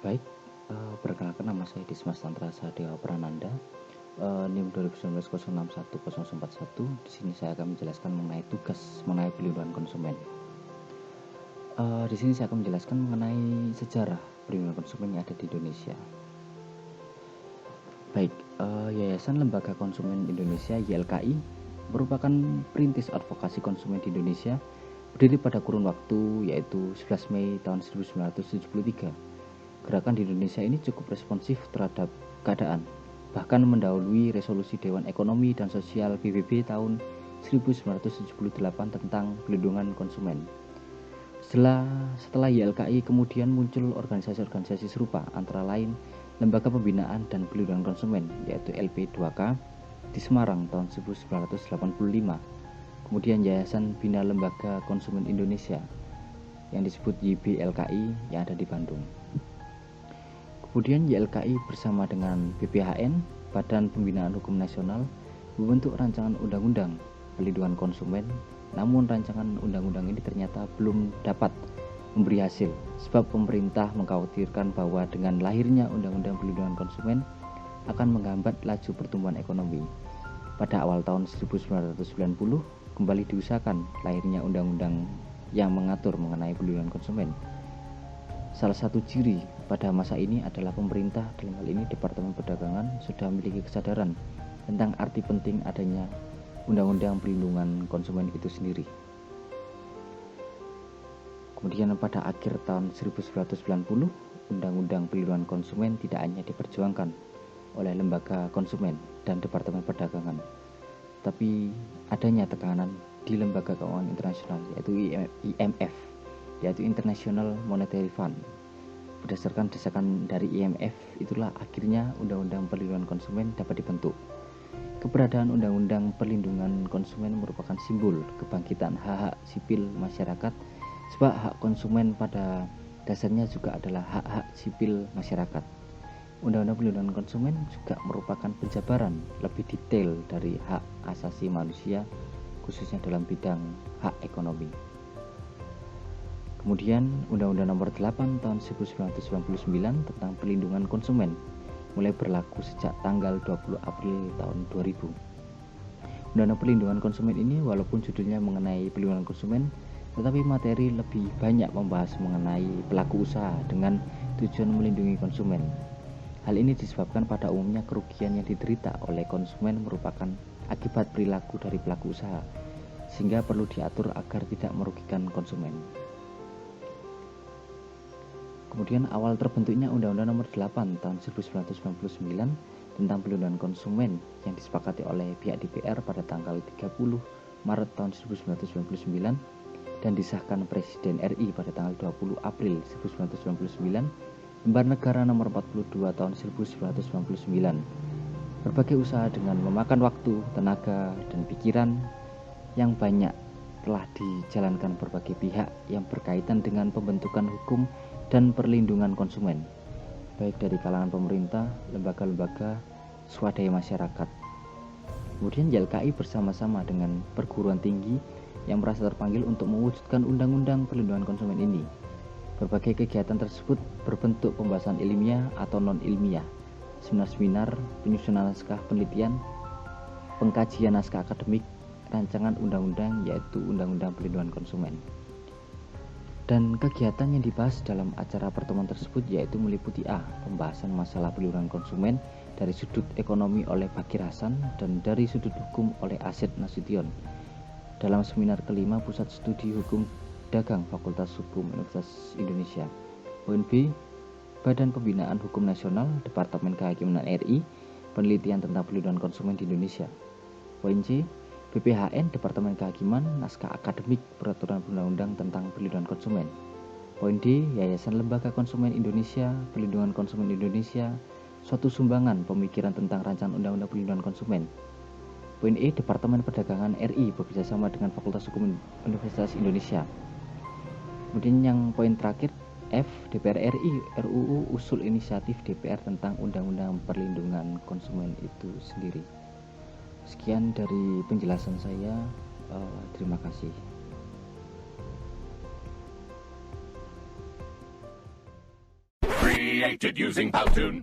Baik, perkenalkan nama saya Dismas Tantra Sadewa Prananda, NIM 2019 061 041. Di sini saya akan menjelaskan mengenai tugas mengenai perlindungan konsumen. Di sini saya akan menjelaskan mengenai sejarah perlindungan konsumen yang ada di Indonesia. Baik, Yayasan Lembaga Konsumen Indonesia (YLKI) merupakan perintis advokasi konsumen di Indonesia, berdiri pada kurun waktu yaitu 11 Mei tahun 1973. Gerakan di Indonesia ini cukup responsif terhadap keadaan, bahkan mendahului resolusi Dewan Ekonomi dan Sosial PBB tahun 1978 tentang pelindungan konsumen. Setelah YLKI kemudian muncul organisasi-organisasi serupa, antara lain Lembaga Pembinaan dan Pelindungan Konsumen yaitu LP2K di Semarang tahun 1985, kemudian Yayasan Bina Lembaga Konsumen Indonesia yang disebut YBLKI yang ada di Bandung. Kemudian YLKI bersama dengan BPHN, Badan Pembinaan Hukum Nasional, membentuk rancangan undang-undang perlindungan konsumen. Namun rancangan undang-undang ini ternyata belum dapat memberi hasil, sebab pemerintah mengkhawatirkan bahwa dengan lahirnya undang-undang perlindungan konsumen akan menghambat laju pertumbuhan ekonomi. Pada awal tahun 1990 kembali diusahakan lahirnya undang-undang yang mengatur mengenai perlindungan konsumen. Salah satu ciri pada masa ini adalah pemerintah, dalam hal ini Departemen Perdagangan, sudah memiliki kesadaran tentang arti penting adanya Undang-Undang Perlindungan Konsumen itu sendiri. Kemudian pada akhir tahun 1990, Undang-Undang Perlindungan Konsumen tidak hanya diperjuangkan oleh Lembaga Konsumen dan Departemen Perdagangan, tapi adanya tekanan di Lembaga Keuangan Internasional yaitu IMF, yaitu International Monetary Fund. Berdasarkan desakan dari IMF, itulah akhirnya Undang-Undang Perlindungan Konsumen dapat dibentuk. Keberadaan Undang-Undang Perlindungan Konsumen merupakan simbol kebangkitan hak-hak sipil masyarakat, sebab hak konsumen pada dasarnya juga adalah hak-hak sipil masyarakat. Undang-Undang Perlindungan Konsumen juga merupakan penjabaran lebih detail dari hak asasi manusia, khususnya dalam bidang hak ekonomi. Kemudian Undang-Undang Nomor 8 tahun 1999 tentang Perlindungan Konsumen mulai berlaku sejak tanggal 20 April tahun 2000. Undang-Undang Perlindungan Konsumen ini walaupun judulnya mengenai perlindungan konsumen, tetapi materi lebih banyak membahas mengenai pelaku usaha dengan tujuan melindungi konsumen. Hal ini disebabkan pada umumnya kerugian yang diderita oleh konsumen merupakan akibat perilaku dari pelaku usaha, sehingga perlu diatur agar tidak merugikan konsumen. Kemudian awal terbentuknya Undang-Undang Nomor 8 tahun 1999 tentang perlindungan konsumen yang disepakati oleh pihak DPR pada tanggal 30 Maret tahun 1999 dan disahkan Presiden RI pada tanggal 20 April 1999, Lembar Negara Nomor 42 tahun 1999. Berbagai usaha dengan memakan waktu, tenaga, dan pikiran yang banyak telah dijalankan berbagai pihak yang berkaitan dengan pembentukan hukum dan perlindungan konsumen, baik dari kalangan pemerintah, lembaga-lembaga, swadaya masyarakat. Kemudian YLKI bersama-sama dengan perguruan tinggi yang merasa terpanggil untuk mewujudkan Undang-Undang Perlindungan Konsumen ini. Berbagai kegiatan tersebut berbentuk pembahasan ilmiah atau non-ilmiah, seminar-seminar, penyusunan naskah penelitian, pengkajian naskah akademik, rancangan undang-undang yaitu Undang-Undang Perlindungan Konsumen. Dan kegiatan yang dibahas dalam acara pertemuan tersebut yaitu meliputi pembahasan masalah perlindungan konsumen dari sudut ekonomi oleh Bakir Hasan dan dari sudut hukum oleh Asep Nasution dalam seminar kelima Pusat Studi Hukum Dagang Fakultas Hukum Universitas Indonesia. Poin B, Badan Pembinaan Hukum Nasional Departemen Kehakiman RI, penelitian tentang perlindungan konsumen di Indonesia. Poin C, BPHN Departemen Kehakiman, naskah akademik peraturan perundang-undang tentang perlindungan konsumen. Poin D, Yayasan Lembaga Konsumen Indonesia, Perlindungan Konsumen Indonesia, suatu sumbangan pemikiran tentang rancangan undang-undang perlindungan konsumen. Poin E, Departemen Perdagangan RI bekerjasama dengan Fakultas Hukum Universitas Indonesia. Kemudian yang poin terakhir, F, DPR RI, RUU usul inisiatif DPR tentang undang-undang perlindungan konsumen itu sendiri. Sekian dari penjelasan saya, terima kasih. Free created using Powtoon.